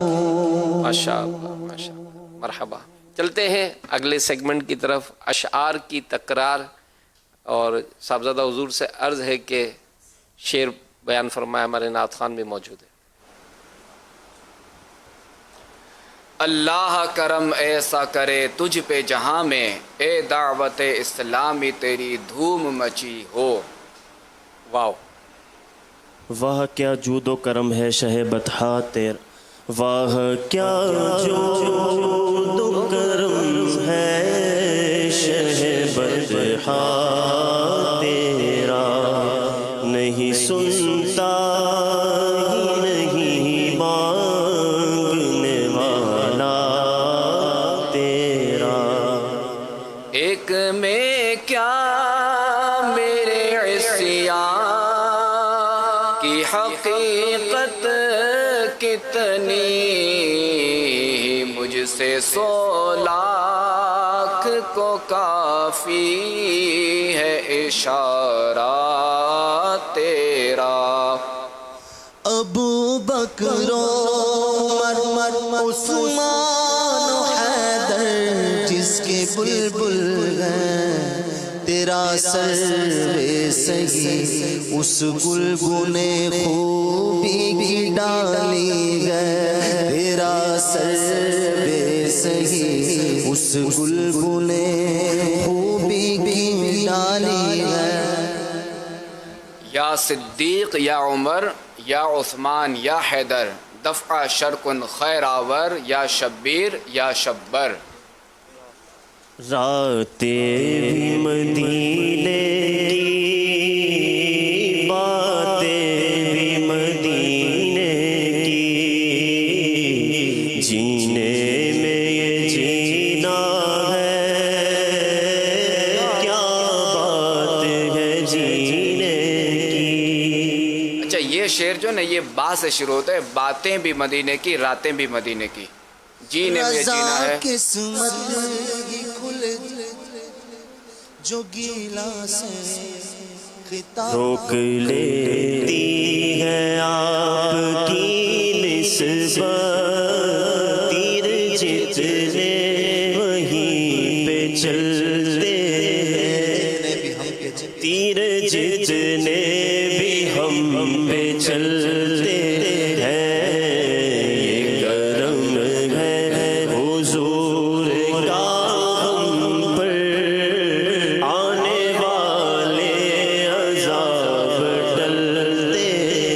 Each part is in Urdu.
ماشاء اللہ ماشاء اللہ، مرحبا۔ چلتے ہیں اگلے سیگمنٹ کی طرف، اشعار کی تکرار، اور صاحبزادہ حضور سے عرض ہے کہ شعر بیان فرمائے، ہمارے نعت خوان بھی موجود ہے۔ اللہ کرم ایسا کرے تجھ پہ جہاں میں، اے دعوت اسلامی تیری دھوم مچی ہو۔ واو، واہ کیا جود و کرم ہے شہ بطحا تیر، واہ کیا جود و کرم ہے شہ بطحا تیرا، نہیں سنتا ہی نہیں مانگنے والا تیرا۔ ایک میں کیا میرے عصیان کی حقیقت کتنی، مجھ سے 100 لاکھ کو کافی ہے اشارہ تیرا۔ ابو بکر عمر عثمان و حیدر جس کے بلبل ہیں، تیرا سر بے سہی اس گلگنے خوبی کی ڈالی ہے، تیرا سر بے سہی اس گلگنے خوبی کی ڈالی ہے۔ یا صدیق یا عمر یا عثمان یا حیدر، دفع شرکن خیر آور، یا شبیر یا شبر۔ راتیں بھی مدینے کی، باتیں بھی مدینے کی، جینے میں یہ جینا ہے، کیا بات ہے جینے کی۔ اچھا، یہ شعر جو نا یہ با سے شروع ہوتا ہے، باتیں بھی مدینے کی، راتیں بھی مدینے کی، جینے میں یہ جینا ہے۔ قسمت کی کھل جو گیلا سے خطاب روک لیتی ہے آپ کی نسبت، تیر جتنے وہیں پہ چلتے ہیں، تیر جتنے بھی ہم پہ چلتے ہیں، یہ کرم ہے حضور کا ہم پر، آنے والے عذاب ٹلتے۔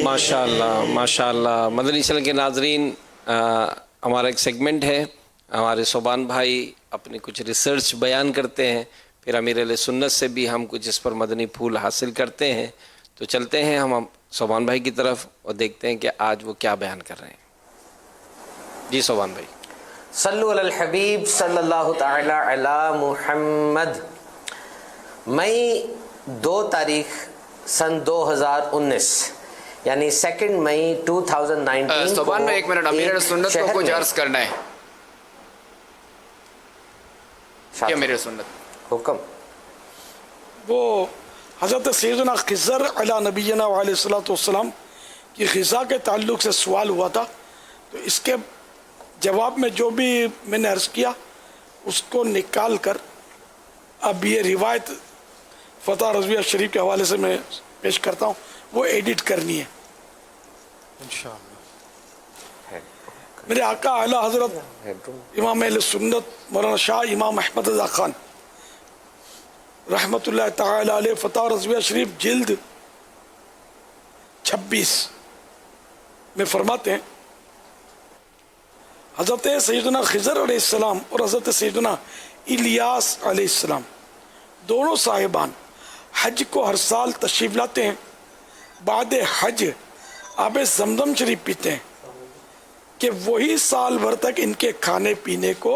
ماشاءاللہ ماشاءاللہ۔ مدنی چینل کے ناظرین، ہمارا ایک سیگمنٹ ہے، ہمارے صوبان بھائی اپنی کچھ ریسرچ بیان کرتے ہیں، پھر امیر اہل سنت سے بھی ہم کچھ اس پر مدنی پھول حاصل کرتے ہیں۔ تو چلتے ہیں ہم صوبان بھائی کی طرف اور دیکھتے ہیں کہ آج وہ کیا بیان کر رہے ہیں۔ جی صوبان بھائی۔ صلو علی الحبیب صلی اللہ تعالی علی محمد۔ مئی 2 تاریخ سن 2019 یعنی 2 مئی 2019 صوبان میں ایک منٹ، امیر سنت کو کچھ عرض کرنا ہے۔ کیا امیر سنت حکم؟ وہ حضرت سیدنا خضر علی نبینا علیہ الصلوۃ والسلام کی غذا کے تعلق سے سوال ہوا تھا، تو اس کے جواب میں جو بھی میں نے عرض کیا اس کو نکال کر اب یہ روایت فتح رضویہ شریف کے حوالے سے میں پیش کرتا ہوں، وہ ایڈٹ کرنی ہے انشاءاللہ۔ میرے آقا اعلیٰ حضرت امام اہل سنت مولانا شاہ امام احمد رضا خان رحمۃ اللہ تعالی علیہ فتح رضویہ شریف جلد 26 میں فرماتے ہیں، حضرت سیدنا خضر علیہ السلام اور حضرت سیدنا الیاس علیہ السلام دونوں صاحبان حج کو ہر سال تشریف لاتے ہیں، بعد حج آب زمزم شریف پیتے ہیں کہ وہی سال بھر تک ان کے کھانے پینے کو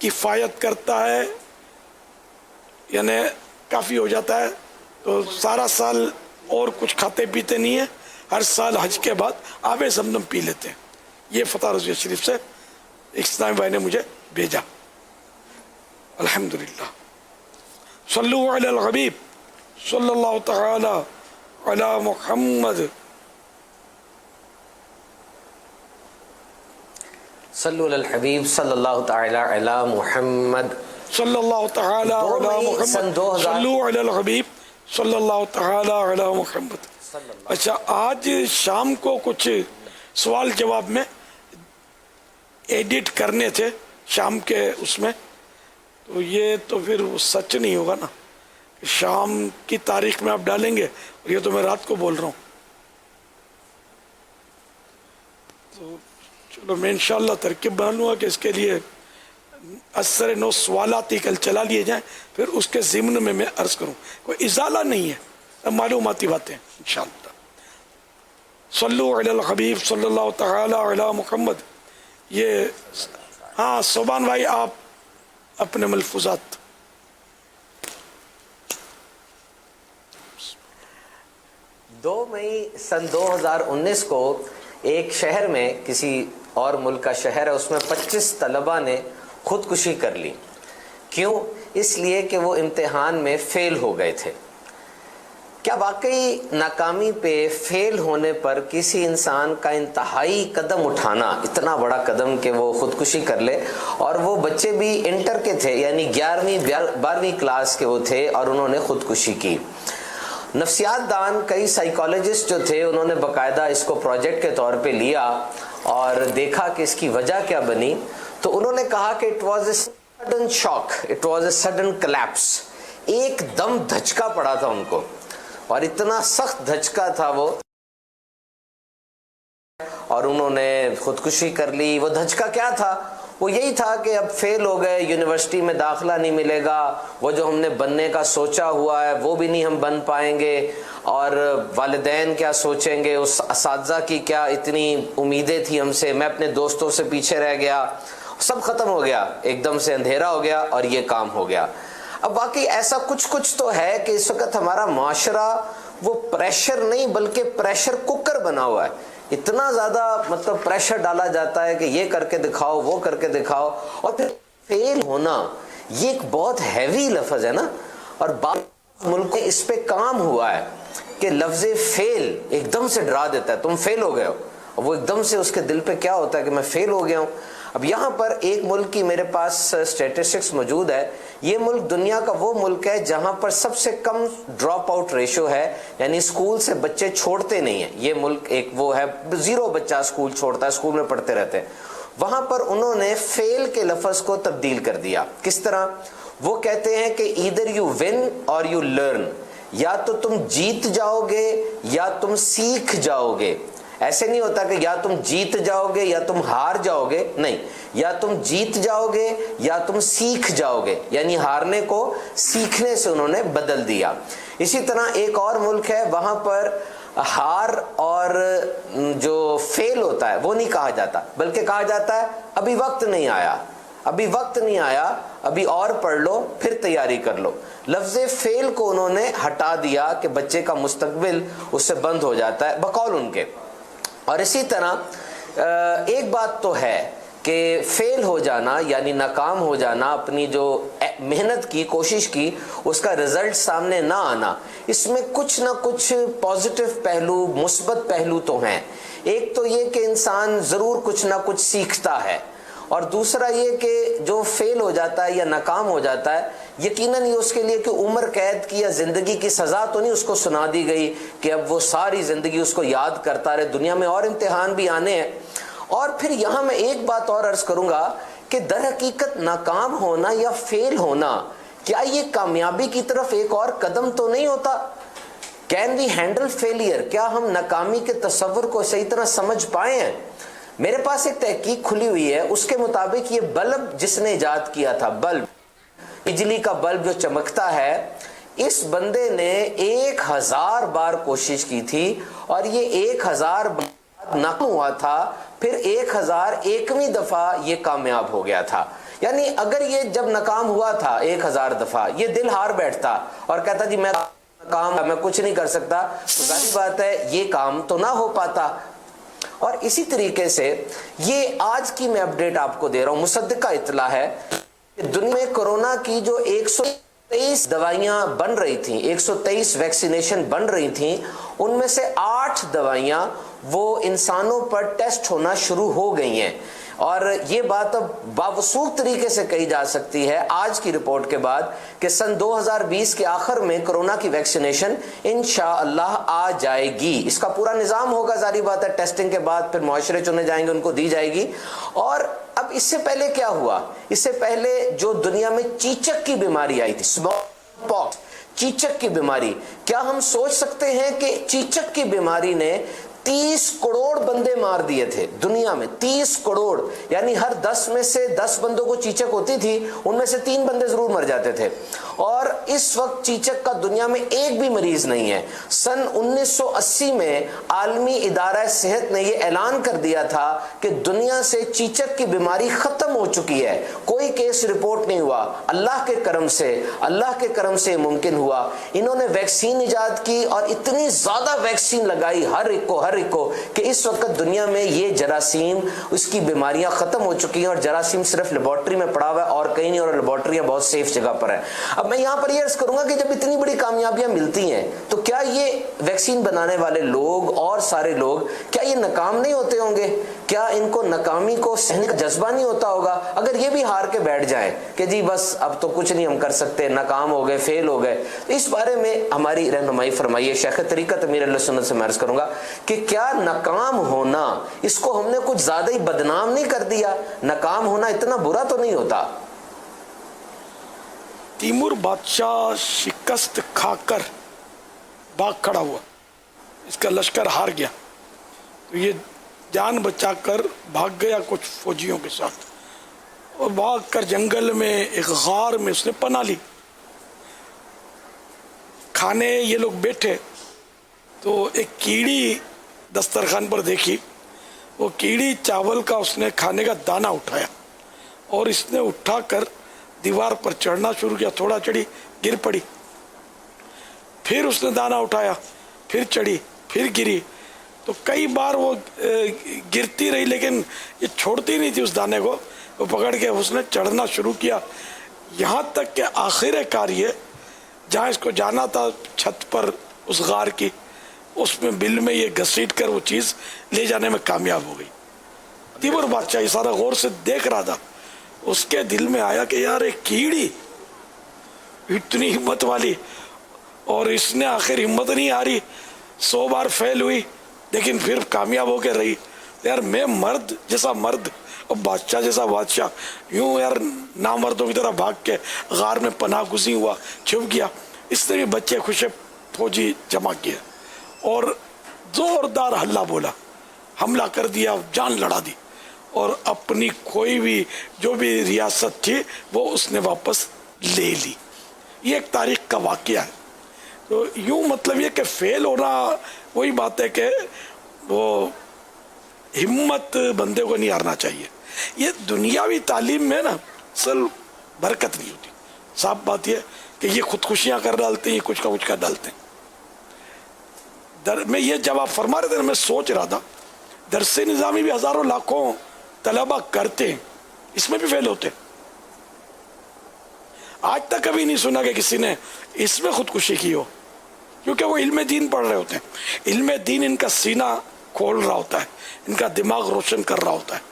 کفایت کرتا ہے، یعنی کافی ہو جاتا ہے، تو سارا سال اور کچھ کھاتے پیتے نہیں ہیں، ہر سال حج کے بعد آب زمزم پی لیتے ہیں۔ یہ فتح رضویہ شریف سے اسلام بھائی نے مجھے بھیجا۔ الحمدللہ۔ صلو علی الحبیب صلی اللہ تعالی علی محمد۔ صلو علی الحبیب صلی اللہ تعالی علی محمد. صلی اللہ تعالی علی محمد. سن 2000 صلو علی الحبیب صلی اللہ تعالی علی محمد. اچھا، آج شام کو کچھ سوال جواب میں ایڈٹ کرنے تھے شام کے اس میں، تو یہ تو پھر وہ سچ نہیں ہوگا نا، شام کی تاریخ میں آپ ڈالیں گے اور یہ تو میں رات کو بول رہا ہوں. تو چلو میں انشاءاللہ ترکیب بنا لوں گا کہ اس کے لیے اثر 9 سوالات ہی کل چلا لیے جائیں، پھر اس کے ضمن میں عرض کروں. کوئی ازالہ نہیں ہے، معلوماتی باتیں انشاءاللہ. صلو علی الحبیب صلی اللہ تعالی علی محمد. یہ ہاں صوبان بھائی آپ اپنے ملفوظات. 2 مئی سن 2019 کو ایک شہر میں، کسی اور ملک کا شہر ہے، اس میں 25 طلبہ نے خودکشی کر لی. کیوں؟ اس لیے کہ وہ امتحان میں فیل ہو گئے تھے. کیا واقعی ناکامی پہ، فیل ہونے پر کسی انسان کا انتہائی قدم اٹھانا، اتنا بڑا قدم کہ وہ خودکشی کر لے؟ اور وہ بچے بھی انٹر کے تھے، یعنی 11ویں 12ویں کلاس کے وہ تھے اور انہوں نے خودکشی کی. نفسیات دان، کئی سائیکالوجسٹ جو تھے، انہوں نے باقاعدہ اس کو پروجیکٹ کے طور پہ لیا اور دیکھا کہ اس کی وجہ کیا بنی. تو انہوں نے کہا کہ it was a sudden shock, it was a sudden collapse. ایک دم دھچکا پڑا تھا ان کو، اور اتنا سخت دھچکا تھا وہ، اور انہوں نے خودکشی کر لی. وہ دھچکا کیا تھا؟ وہ یہی تھا کہ اب فیل ہو گئے، یونیورسٹی میں داخلہ نہیں ملے گا، وہ جو ہم نے بننے کا سوچا ہوا ہے وہ بھی نہیں ہم بن پائیں گے، اور والدین کیا سوچیں گے، اس اساتذہ کی کیا اتنی امیدیں تھی ہم سے، میں اپنے دوستوں سے پیچھے رہ گیا، سب ختم ہو گیا، ایک دم سے اندھیرا ہو گیا اور یہ کام ہو گیا. اب واقعی ایسا کچھ تو ہے کہ اس وقت ہمارا معاشرہ وہ پریشر نہیں بلکہ پریشر کوکر بنا ہوا ہے. اتنا زیادہ مطلب پریشر ڈالا جاتا ہے کہ یہ کر کے دکھاؤ، وہ کر کے دکھاؤ. اور پھر فیل ہونا یہ ایک بہت ہیوی لفظ ہے نا، اور بعض ملک میں اس پہ کام ہوا ہے کہ لفظ فیل ایک دم سے ڈرا دیتا ہے، تم فیل ہو گئے ہو، اور وہ ایک دم سے اس کے دل پہ کیا ہوتا ہے کہ میں فیل ہو گیا ہوں. اب یہاں پر ایک ملک کی میرے پاس اسٹیٹسٹکس موجود ہے. یہ ملک دنیا کا وہ ملک ہے جہاں پر سب سے کم ڈراپ آؤٹ ریشو ہے، یعنی اسکول سے بچے چھوڑتے نہیں ہیں. یہ ملک ایک وہ ہے، 0 بچہ اسکول چھوڑتا ہے، اسکول میں پڑھتے رہتے ہیں. وہاں پر انہوں نے فیل کے لفظ کو تبدیل کر دیا. کس طرح؟ وہ کہتے ہیں کہ ایدر یو ون اور یو لرن، یا تو تم جیت جاؤ گے یا تم سیکھ جاؤ گے. ایسے نہیں ہوتا کہ یا تم جیت جاؤ گے یا تم ہار جاؤ گے، نہیں، یا تم جیت جاؤ گے یا تم سیکھ جاؤ گے، یعنی ہارنے کو سیکھنے سے انہوں نے بدل دیا. اسی طرح ایک اور ملک ہے، وہاں پر ہار اور جو فیل ہوتا ہے وہ نہیں کہا جاتا، بلکہ کہا جاتا ہے ابھی وقت نہیں آیا، ابھی وقت نہیں آیا، ابھی اور پڑھ لو پھر تیاری کر لو. لفظ فیل کو انہوں نے ہٹا دیا کہ بچے کا مستقبل اس سے بند ہو جاتا ہے بقول ان کے. اور اسی طرح ایک بات تو ہے کہ فیل ہو جانا یعنی ناکام ہو جانا، اپنی جو محنت کی، کوشش کی، اس کا رزلٹ سامنے نہ آنا، اس میں کچھ نہ کچھ پازیٹیو پہلو، مثبت پہلو تو ہیں. ایک تو یہ کہ انسان ضرور کچھ نہ کچھ سیکھتا ہے، اور دوسرا یہ کہ جو فیل ہو جاتا ہے یا ناکام ہو جاتا ہے، یقیناً یہ اس کے لیے کہ عمر قید کی یا زندگی کی سزا تو نہیں اس کو سنا دی گئی کہ اب وہ ساری زندگی اس کو یاد کرتا رہے، دنیا میں اور امتحان بھی آنے ہیں. اور پھر یہاں میں ایک بات اور عرض کروں گا کہ در حقیقت ناکام ہونا یا فیل ہونا، کیا یہ کامیابی کی طرف ایک اور قدم تو نہیں ہوتا؟ Can we handle failure? کیا ہم ناکامی کے تصور کو صحیح طرح سمجھ پائے ہیں؟ میرے پاس ایک تحقیق کھلی ہوئی ہے، اس کے مطابق یہ بلب جس نے ایجاد کیا تھا، بلب، بجلی کا بلب جو چمکتا ہے، اس بندے نے 1000 بار کوشش کی تھی اور یہ 1000 بار ناکام ہوا تھا، پھر 1001ویں دفعہ یہ کامیاب ہو گیا تھا. یعنی اگر یہ جب ناکام ہوا تھا 1000 دفعہ، یہ دل ہار بیٹھتا اور کہتا جی میں کام، میں کچھ نہیں کر سکتا، تو ظاہر بات ہے یہ کام تو نہ ہو پاتا. اور اسی طریقے سے یہ آج کی میں اپڈیٹ آپ کو دے رہا ہوں، مصدقہ اطلاع ہے کہ دنیا میں کورونا کی جو 123 دوائیاں بن رہی تھیں، 123 ویکسینیشن بن رہی تھیں، ان میں سے 8 دوائیاں وہ انسانوں پر ٹیسٹ ہونا شروع ہو گئی ہیں. اور یہ بات اب باوثوق طریقے سے کہی جا سکتی ہے آج کی رپورٹ کے بعد کہ سن 2020 کے آخر میں کرونا کی ویکسینیشن انشاءاللہ آ جائے گی. اس کا پورا نظام ہوگا، ظاہری بات ہے، ٹیسٹنگ کے بعد پھر معاشرے چنے جائیں گے، ان کو دی جائے گی. اور اب اس سے پہلے کیا ہوا؟ اس سے پہلے جو دنیا میں چیچک کی بیماری آئی تھی، اسمال پاکس، چیچک کی بیماری، کیا ہم سوچ سکتے ہیں کہ چیچک کی بیماری نے 30 کروڑ بندے مار دیے تھے دنیا میں؟ 30 کروڑ، یعنی ہر 10 میں سے 10 بندوں کو چیچک ہوتی تھی، ان میں سے 3 بندے ضرور مر جاتے تھے. اور اس وقت چیچک کا دنیا میں ایک بھی مریض نہیں ہے. سن 1980 میں عالمی ادارہ صحت نے یہ اعلان کر دیا تھا کہ دنیا سے چیچک کی بیماری ختم ہو چکی ہے، کوئی کیس رپورٹ نہیں ہوا. اللہ کے کرم سے ممکن ہوا. انہوں نے ویکسین ایجاد کی اور اتنی زیادہ ویکسین لگائی ہر ایک کو کہ اس وقت دنیا میں یہ جراثیم، اس کی بیماریاں ختم ہو چکی ہیں. اور جراثیم صرف لیبارٹری میں پڑا ہوا ہے اور کہیں نہیں، اور لیبارٹریاں بہت سیف جگہ پر ہیں. اب میں یہاں پر یہ عرض کروں گا کہ جب اتنی بڑی کامیابیاں ملتی ہیں تو کیا یہ ویکسین بنانے والے لوگ اور سارے لوگ کیا یہ ناکام نہیں ہوتے ہوں گے؟ کیا ان کو ناکامی کو سہنے کا جذبہ نہیں ہوتا ہوگا؟ اگر یہ بھی ہار کے بیٹھ جائیں کہ جی بس اب تو کچھ نہیں ہم کر سکتے، ناکام ہو گئے، فیل ہو گئے، اس بارے میں ہماری رہنمائی فرمائیے. شیخ طریقت امیر اہل سنت سے میں عرض کروں گا کہ کیا ناکام ہونا، اس کو ہم نے کچھ زیادہ ہی بدنام نہیں کر دیا؟ ناکام ہونا اتنا برا تو نہیں ہوتا. تیمور بادشاہ شکست کھا کر بھاگ کھڑا ہوا، اس کا لشکر ہار گیا تو یہ جان بچا کر بھاگ گیا کچھ فوجیوں کے ساتھ، اور بھاگ کر جنگل میں ایک غار میں اس نے پناہ لی. کھانے یہ لوگ بیٹھے تو ایک کیڑی دسترخوان پر دیکھی. وہ کیڑی چاول کا اس نے کھانے کا دانہ اٹھایا اور اس نے اٹھا کر دیوار پر چڑھنا شروع کیا. تھوڑا چڑھی، گر پڑی، پھر اس نے دانہ اٹھایا، پھر چڑھی، پھر گری. تو کئی بار وہ گرتی رہی لیکن یہ چھوڑتی نہیں تھی اس دانے کو. وہ پکڑ کے اس نے چڑھنا شروع کیا، یہاں تک کہ آخر کار یہ جہاں اس کو جانا تھا چھت پر اس غار کی، اس میں بل میں یہ گھسیٹ کر وہ چیز لے جانے میں کامیاب ہو گئی. تیمور بادشاہ یہ سارا غور سے دیکھ رہا تھا. اس کے دل میں آیا کہ یار ایک کیڑی اتنی ہمت والی، اور اس نے آخر ہمت نہیں ہاری، 100 بار فیل ہوئی لیکن پھر کامیاب ہو کے رہی. یار میں مرد جیسا مرد اور بادشاہ جیسا بادشاہ، یوں یار نامردوں کی طرح بھاگ کے غار میں پناہ گزین ہوا، چھپ گیا. اس نے بھی بچے خوشے فوجی جمع کیا اور زوردار ہلہ بولا، حملہ کر دیا، جان لڑا دی، اور اپنی کوئی بھی جو بھی ریاست تھی وہ اس نے واپس لے لی. یہ ایک تاریخ کا واقعہ ہے. تو یوں مطلب یہ کہ فیل ہونا وہی بات ہے کہ وہ ہمت بندے کو نہیں ہارنا چاہیے. یہ دنیاوی تعلیم میں نا اصل برکت نہیں ہوتی. صاف بات یہ کہ یہ خودکشیاں کر ڈالتے ہیں، یہ کچھ کا کچھ کر ڈالتے ہیں. میں یہ جب آپ فرما رہے تھے میں سوچ رہا تھا درس نظامی بھی ہزاروں لاکھوں طلبہ کرتے ہیں، اس میں بھی فیل ہوتے ہیں. آج تک کبھی نہیں سنا کہ کسی نے اس میں خودکشی کی ہو، کیونکہ وہ علم دین پڑھ رہے ہوتے ہیں. علم دین ان کا سینہ کھول رہا ہوتا ہے، ان کا دماغ روشن کر رہا ہوتا ہے.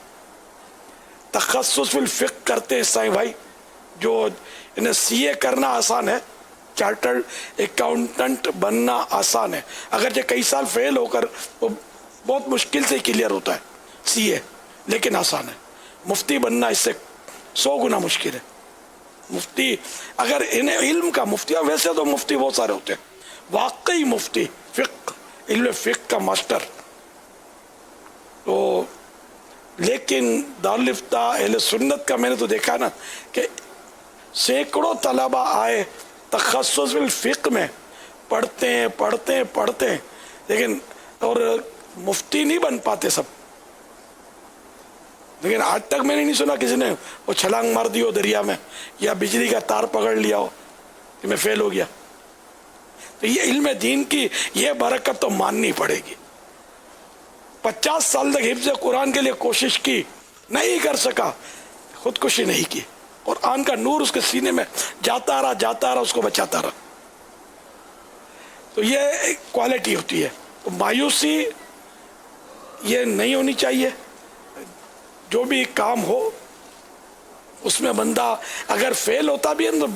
تخصص فی الفقہ کرتے ہیں سائیں بھائی، جو انہیں سی اے کرنا آسان ہے، چارٹرڈ اکاؤنٹنٹ بننا آسان ہے، اگرچہ کئی سال فیل ہو کر وہ بہت مشکل سے کلیئر ہوتا ہے سی اے، لیکن آسان ہے. مفتی بننا اس سے 100 گنا مشکل ہے. مفتی اگر انہیں علم کا مفتی، ویسے تو مفتی بہت سارے ہوتے ہیں، واقعی مفتی فقہ، علم فقہ کا ماسٹر، تو لیکن دارالفتہ اہل سنت کا میں نے تو دیکھا نا کہ سینکڑوں طلبہ آئے تخصص الفقہ میں، پڑھتے ہیں لیکن اور مفتی نہیں بن پاتے سب. لیکن آج تک میں نے نہیں سنا کسی نے وہ چھلانگ مار دی ہو دریا میں یا بجلی کا تار پکڑ لیا ہو کہ میں فیل ہو گیا. تو یہ علم دین کی یہ برکت تو ماننی پڑے گی. 50 سال تک حفظ قرآن کے لیے کوشش کی، نہیں کر سکا، خودکشی نہیں کی، قرآن کا نور اس کے سینے میں جاتا رہا، اس کو بچاتا رہا. تو یہ ایک کوالٹی ہوتی ہے. تو مایوسی یہ نہیں ہونی چاہیے. جو بھی کام ہو اس میں بندہ اگر فیل ہوتا بھی ہے تو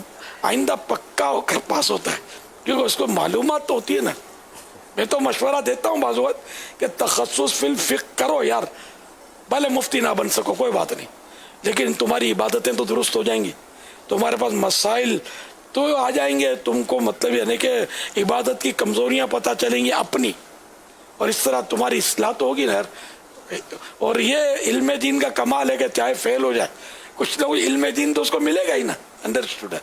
آئندہ پکا ہو کر پاس ہوتا ہے، کیونکہ اس کو معلومات تو ہوتی ہے نا. میں تو مشورہ دیتا ہوں بعض وقت کہ تخصص فی الفقہ کرو یار، بھلے مفتی نہ بن سکو کوئی بات نہیں، لیکن تمہاری عبادتیں تو درست ہو جائیں گی، تمہارے پاس مسائل تو آ جائیں گے، تم کو مطلب یعنی کہ عبادت کی کمزوریاں پتہ چلیں گی اپنی، اور اس طرح تمہاری اصلاح تو ہوگی نا یار. اور یہ علم دین کا کمال ہے کہ چاہے فیل ہو جائے کچھ نہ کچھ علم دین تو اس کو ملے گا ہی نا، انڈرسٹوڈ ہے.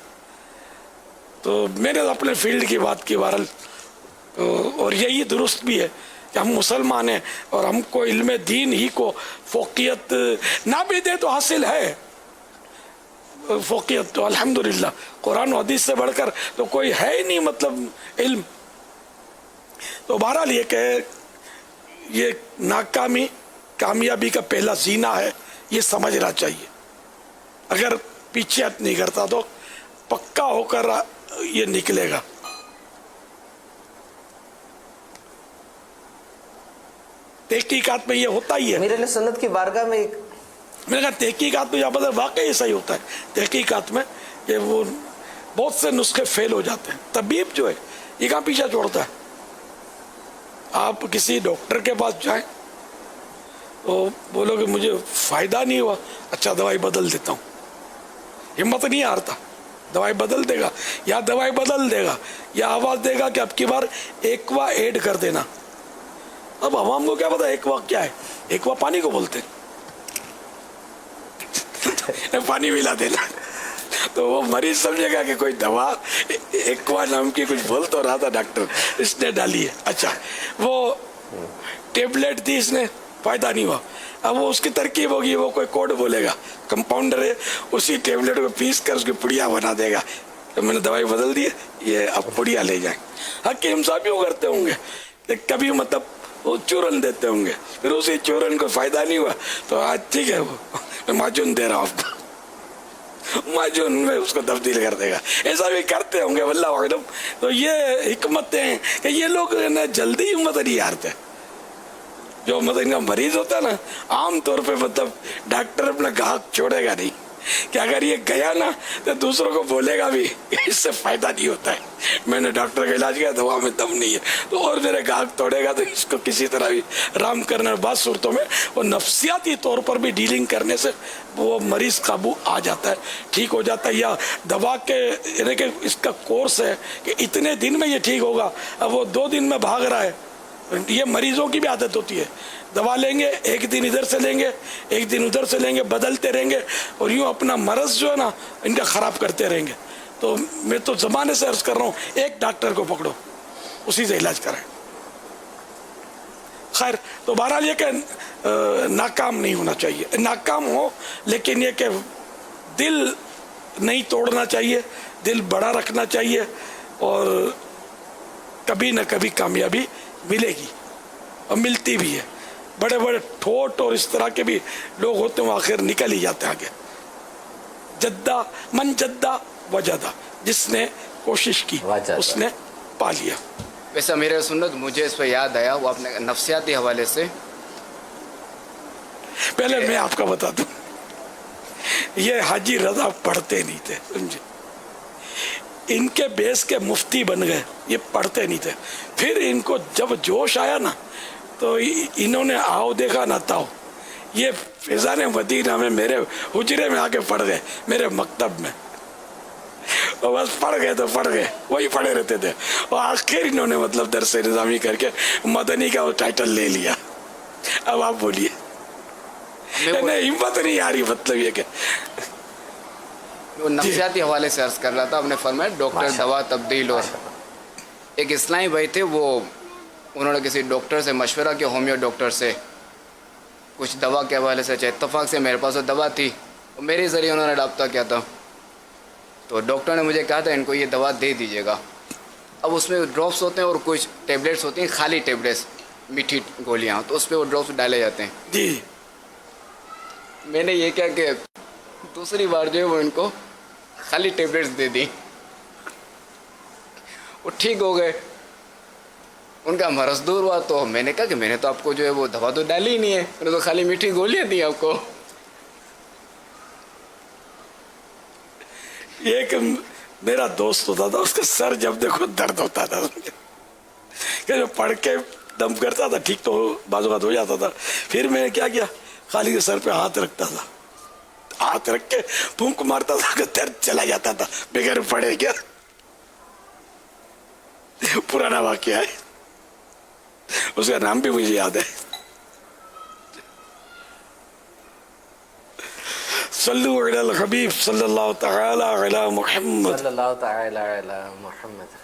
تو میں نے اپنے فیلڈ کی بات کی بہرحال، اور یہی درست بھی ہے کہ ہم مسلمان ہیں اور ہم کو علم دین ہی کو فوقیت نہ بھی دے تو حاصل ہے فوقیت تو الحمدللہ، قرآن و حدیث سے بڑھ کر تو کوئی ہے ہی نہیں مطلب علم. تو بہرحال یہ کہ یہ ناکامی کامیابی کا پہلا زینہ ہے، یہ سمجھنا چاہیے. اگر پیچھے ہٹ نہیں کرتا تو پکا ہو کر یہ نکلے گا. تحقیقات میں یہ ہوتا ہی ہے. امیر اہل سنت کی بارگاہ میں میں نے کہا تحقیقات میں یہاں پر واقعی ایسا ہی ہوتا ہے. تحقیقات میں کہ وہ بہت سے نسخے فیل ہو جاتے ہیں. طبیب جو ہے یہ کہاں پیچھا چھوڑتا ہے. آپ کسی ڈاکٹر کے پاس جائیں تو بولو کہ مجھے فائدہ نہیں ہوا، اچھا دوائی بدل دیتا ہوں، ہمت نہیں ہارتا، دوائی بدل دے گا، یا دوائی بدل دے گا یا آواز دے گا کہ اب کی بار ایکوا ایڈ کر دینا. اب عوام کو کیا پتا ایکوا کیا ہے؟ ایکوا پانی کو بولتے پانی ملا دینا. تو وہ مریض سمجھے گا کہ کوئی دوا ایکوا نام کی کچھ بول تو رہا تھا ڈاکٹر، اس نے ڈالی ہے. اچھا وہ ٹیبلٹ تھی، اس نے فائدہ نہیں ہوا، اب وہ اس کی ترکیب ہوگی، وہ کوئی کوڈ بولے گا، کمپاؤنڈر ہے اسی ٹیبلٹ کو پیس کر اس کی پڑیا بنا دے گا. تو میں نے دوائی بدل دی ہے، یہ اب پڑیا لے جائیں. حکیم صاحب یوں کرتے ہوں گے کہ کبھی مطلب وہ چورن دیتے ہوں گے، پھر اسی چورن کو فائدہ نہیں ہوا تو آج ٹھیک ہے وہ میں معجون دے رہا ہوں آپ کو، معجون میں اس کو تبدیل کر دے گا. ایسا بھی کرتے ہوں گے واللہ اعلم. تو یہ حکمتیں ہیں کہ یہ لوگ نا جلدی ہمت نہیں ہارتے. جو مطلب ان کا مریض ہوتا ہے نا عام طور پہ مطلب ڈاکٹر اپنا گاہک چھوڑے گا نہیں کہ اگر یہ گیا نا تو دوسروں کو بولے گا بھی اس سے فائدہ نہیں ہوتا ہے، میں نے ڈاکٹر کا علاج کیا دوا میں دم نہیں ہے، تو اور میرے گاہک توڑے گا تو اس کو کسی طرح بھی رام کرنا. بعض صورتوں میں وہ نفسیاتی طور پر بھی ڈیلنگ کرنے سے وہ مریض قابو آ جاتا ہے، ٹھیک ہو جاتا ہے. یا دوا کے یعنی کہ اس کا کورس ہے کہ اتنے دن میں یہ ٹھیک ہوگا، اب وہ 2 دن میں بھاگ رہا ہے. یہ مریضوں کی بھی عادت ہوتی ہے، دوا لیں گے ایک دن ادھر سے لیں گے ایک دن ادھر سے لیں گے، بدلتے رہیں گے اور یوں اپنا مرض جو ہے نا ان کا خراب کرتے رہیں گے. تو میں تو زمانے سے عرض کر رہا ہوں ایک ڈاکٹر کو پکڑو اسی سے علاج کریں. خیر تو بہرحال یہ کہ ناکام نہیں ہونا چاہیے، ناکام ہو لیکن یہ کہ دل نہیں توڑنا چاہیے، دل بڑا رکھنا چاہیے اور کبھی نہ کبھی کامیابی ملے گی اور ملتی بھی ہے. بڑے بڑے ٹھوٹ اور اس طرح کے بھی لوگ ہوتے ہیں وہ آخر نکل ہی جاتے ہیں آگے. جدہ من جدہ وجدہ، جس نے کوشش کی اس نے پا لیا. ویسے امیر اہل سنت مجھے اس پہ یاد آیا وہ اپنے نفسیاتی حوالے سے. پہلے میں آپ کا بتا دوں، یہ حاجی رضا پڑھتے نہیں تھے سمجھے، ان کے بیس کے مفتی بن گئے، یہ پڑھتے نہیں تھے. پھر ان کو جب جوش آیا نا تو انہوں نے آؤ دیکھا نہ تاؤ، یہ فیضان مدینہ میں میرے حجرے میں آ کے پڑھ گئے، میرے مکتب میں، اور بس پڑھ گئے تو پڑھ گئے، وہی پڑھے رہتے تھے. اور آخر انہوں نے مطلب درس نظامی کر کے مدنی کا وہ ٹائٹل لے لیا. اب آپ بولیے، ہمت نہیں آ رہی. مطلب یہ کہ وہ نفسیاتی حوالے سے عرض کر رہا تھا. آپ نے فرمایا ڈاکٹر دوا تبدیل. اور ایک اسلامی بھائی تھے، وہ انہوں نے کسی ڈاکٹر سے مشورہ کیا، ہومیو ڈاکٹر سے کچھ دوا کے حوالے سے. اتفاق سے میرے پاس وہ دوا تھی، میرے ذریعے انہوں نے رابطہ کیا تھا. تو ڈاکٹر نے مجھے کہا تھا ان کو یہ دوا دے دیجیے گا. اب اس میں ڈراپس ہوتے ہیں اور کچھ ٹیبلیٹس ہوتی ہیں، خالی ٹیبلیٹس، میٹھی گولیاں، تو اس پہ وہ ڈراپس ڈالے جاتے ہیں. جی میں نے یہ کیا کہ دوسری بار جو ہے وہ ان کو خالی ٹیبلیٹس دے دی، وہ ٹھیک ہو گئے، ان کا مرض دور ہوا. تو میں نے کہا کہ میں نے تو آپ کو جو ہے وہ دوا تو ڈالی ہی نہیں ہے، میں نے تو خالی میٹھی گولیاں دی آپ کو. ایک میرا دوست ہوتا تھا, اس کا سر جب دیکھو درد ہوتا تھا کہ جو پڑھ کے دم کرتا تھا ٹھیک تو بعض اوقات ہو جاتا تھا. پھر میں نے کیا کیا, خالی کے سر پہ ہاتھ رکھتا تھا, ہاتھ رکھ کے پھونک مارتا تھا کہ درد چلا جاتا تھا بغیر پڑھے. کیا پرانا واقعہ ہے, اس کا نام بھی مجھے یاد ہے. صلو علی الحبیب صلی اللہ تعالی علی محمد صلی اللہ تعالی علی محمد.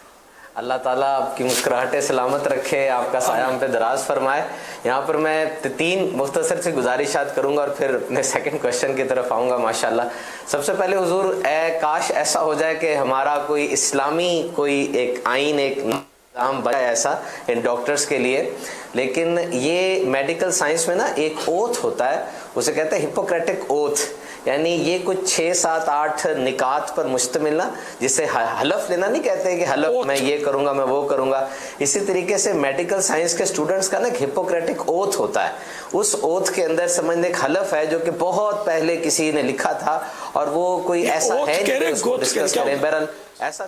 اللہ تعالیٰ آپ کی مسکراہٹیں سلامت رکھے, آپ کا سایہ ہم پہ دراز فرمائے. یہاں پر میں 3 مختصر سے گزارشات کروں گا اور پھر اپنے سیکنڈ کوشچن کی طرف آؤں گا. ماشاءاللہ سب سے پہلے حضور, کاش ایسا ہو جائے کہ ہمارا کوئی اسلامی کوئی ایک آئین, ایک نظام بنا ایسا ان ڈاکٹرز کے لیے. لیکن یہ میڈیکل سائنس میں نا ایک اوتھ ہوتا ہے, اسے کہتے ہیں ہپوکریٹک اوتھ. یعنی یہ کچھ 6 7 8 نکات پر مشتمل نا, جسے حلف لینا نہیں کہتے کہ حلف میں یہ کروں گا میں وہ کروں گا. اسی طریقے سے میڈیکل سائنس کے اسٹوڈنٹس کا نا ایک ہپوکریٹک اوتھ ہوتا ہے. اس اوتھ کے اندر سمجھنے ایک حلف ہے جو کہ بہت پہلے کسی نے لکھا تھا, اور وہ کوئی ایسا ہے نہیں. بہرحال ایسا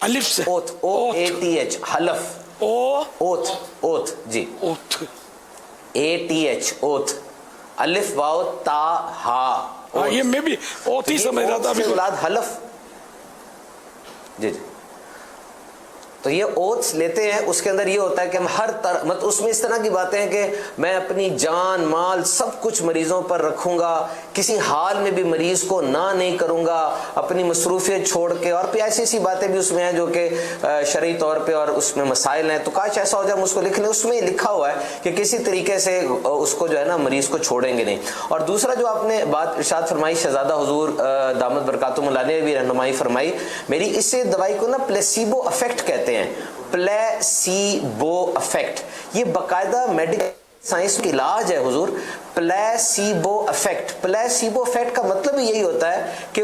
الف سے اوتھ, OATH, حلف, اوتھ جی, ATH اوتھ, الف واو تا ہا. یہ میں بھی اوتھ ہی سمجھ رہا تھا. حلف جی جی. تو یہ اوتھس لیتے ہیں, اس کے اندر یہ ہوتا ہے کہ ہم ہر طرح مطلب اس میں اس طرح کی باتیں ہیں کہ میں اپنی جان مال سب کچھ مریضوں پر رکھوں گا, کسی حال میں بھی مریض کو نہیں کروں گا, اپنی مصروفیت چھوڑ کے. اور پھر ایسی باتیں بھی اس میں ہیں جو کہ شرعی طور پہ اور اس میں مسائل ہیں. تو کاش ایسا ہو جائے ہم اس کو لکھ لیں. اس میں لکھا ہوا ہے کہ کسی طریقے سے اس کو جو ہے نا مریض کو چھوڑیں گے نہیں. اور دوسرا جو آپ نے بات ارشاد فرمائی, شہزادہ حضور دامت برکاتہم اللہ نے بھی رہنمائی فرمائی میری, اس دوائی کو نا پلیسیبو افیکٹ کہتے ہیں. پلیسیبو افیکٹ یہ باقاعدہ میڈیکل سائنس کی علاج ہے حضور. پلیسیبو افیکٹ, پلیسیبو افیکٹ کا مطلب یہی ہوتا ہے کہ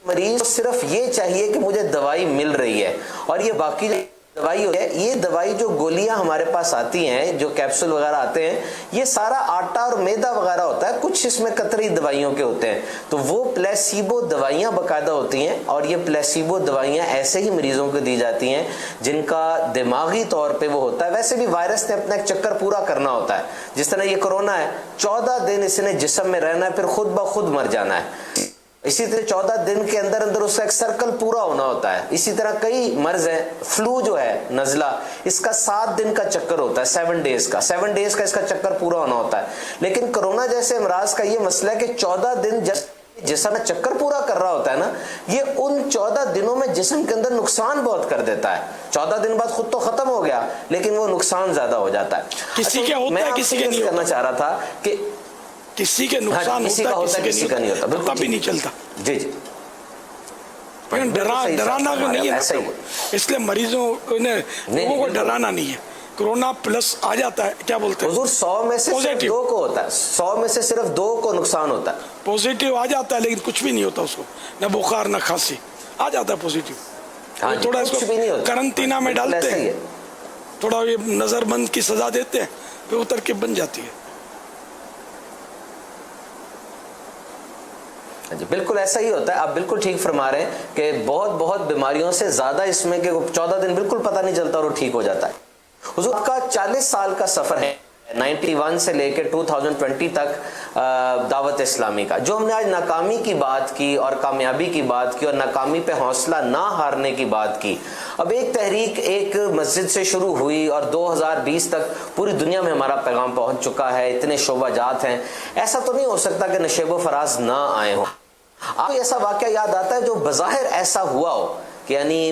مریض صرف یہ چاہیے کہ مجھے دوائی مل رہی ہے, اور یہ باقی دوائی ہے, یہ دوائی جو گولیاں ہمارے پاس آتی ہیں, جو کیپسول وغیرہ آتے ہیں, یہ سارا آٹا اور میدا وغیرہ ہوتا ہے, کچھ اس میں قطری دوائیوں کے ہوتے ہیں. تو وہ پلیسیبو دوائیاں باقاعدہ ہوتی ہیں, اور یہ پلیسیبو دوائیاں ایسے ہی مریضوں کو دی جاتی ہیں جن کا دماغی طور پہ وہ ہوتا ہے. ویسے بھی وائرس نے اپنا ایک چکر پورا کرنا ہوتا ہے. جس طرح یہ کرونا ہے, 14 دن اس نے جسم میں رہنا ہے, پھر خود بخود مر جانا ہے. اسی طرح 14 دن کے اندر اس کا ایک سرکل پورا ہونا ہوتا ہے. اسی طرح کئی مرض ہیں, فلو جو ہے نزلہ, اس کا 7 دن کا چکر ہوتا ہے, 7 ڈیز کا اس کا چکر پورا ہونا ہوتا ہے. لیکن کرونا جیسے امراض کا یہ مسئلہ ہے کہ 14 دن جسم میں چکر پورا کر رہا ہوتا ہے نا, یہ ان 14 دنوں میں جسم کے اندر نقصان بہت کر دیتا ہے. 14 دن بعد خود تو ختم ہو گیا, لیکن وہ نقصان زیادہ ہو جاتا ہے. کسی کے ہوتا ہے, کسی کے نہیں کرنا چاہ رہا تھا کہ کسی کے نقصان ہوتا ہے, کسی کا نہیں ہوتا, بالکل بھی نہیں چلتا. جی جی, ڈرانا نہیں ہے, اس لیے مریضوں لوگوں کو ڈرانا نہیں ہے. کرونا پلس آ جاتا ہے, کیا بولتے ہیں حضور 100 میں سے صرف 2 کو ہوتا ہے, 100 میں سے صرف 2 کو نقصان ہوتا ہے. پوزیٹیو آ جاتا ہے لیکن کچھ بھی نہیں ہوتا اس کو, نہ بخار نہ کھانسی, آ جاتا ہے پوزیٹیو. تھوڑا اس کو کرنٹینا میں ڈالتے ہیں, تھوڑا یہ نظر بند کی سزا دیتے ہیں, پھر اتر کے بن جاتی ہے. جی بالکل ایسا ہی ہوتا ہے. آپ بالکل ٹھیک فرما رہے ہیں کہ بہت بیماریوں سے زیادہ اس میں کہ 14 دن بالکل پتہ نہیں چلتا اور وہ ٹھیک ہو جاتا ہے. حضور کا 40 سال کا سفر ہے, 91 سے لے کے 2020 تک دعوت اسلامی کا. جو ہم نے آج ناکامی کی بات کی اور کامیابی کی بات کی اور ناکامی پہ حوصلہ نہ ہارنے کی بات کی, اب ایک تحریک ایک مسجد سے شروع ہوئی اور 2020 تک پوری دنیا میں ہمارا پیغام پہنچ چکا ہے. اتنے شعبہ جات ہیں, ایسا تو نہیں ہو سکتا کہ نشیب و فراز نہ آئے ہوں. آپ ایسا واقعہ یاد آتا ہے جو بظاہر ایسا ہوا ہو کہ یعنی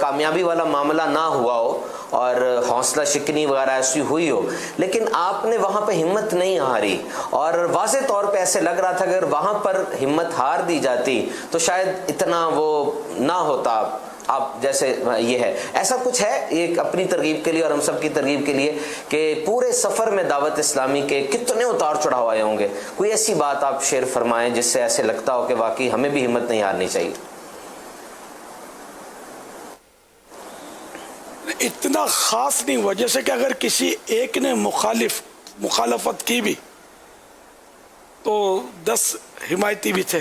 کامیابی والا معاملہ نہ ہوا ہو اور حوصلہ شکنی وغیرہ ایسی ہوئی ہو, لیکن آپ نے وہاں پہ ہمت نہیں ہاری, اور واضح طور پہ ایسے لگ رہا تھا کہ اگر وہاں پر ہمت ہار دی جاتی تو شاید اتنا وہ نہ ہوتا. آپ جیسے یہ ہے, ایسا کچھ ہے ایک اپنی ترغیب کے لیے اور ہم سب کی ترغیب کے لیے کہ پورے سفر میں دعوت اسلامی کے کتنے اتار چڑھاؤ آئے ہوں گے, کوئی ایسی بات آپ شیئر فرمائیں جس سے ایسے لگتا ہو کہ واقعی ہمیں بھی ہمت نہیں ہارنی چاہیے. اتنا خاص نہیں ہوا, جیسے کہ اگر کسی ایک نے مخالفت کی بھی تو 10 حمایتی بھی تھے,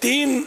3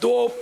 2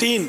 3,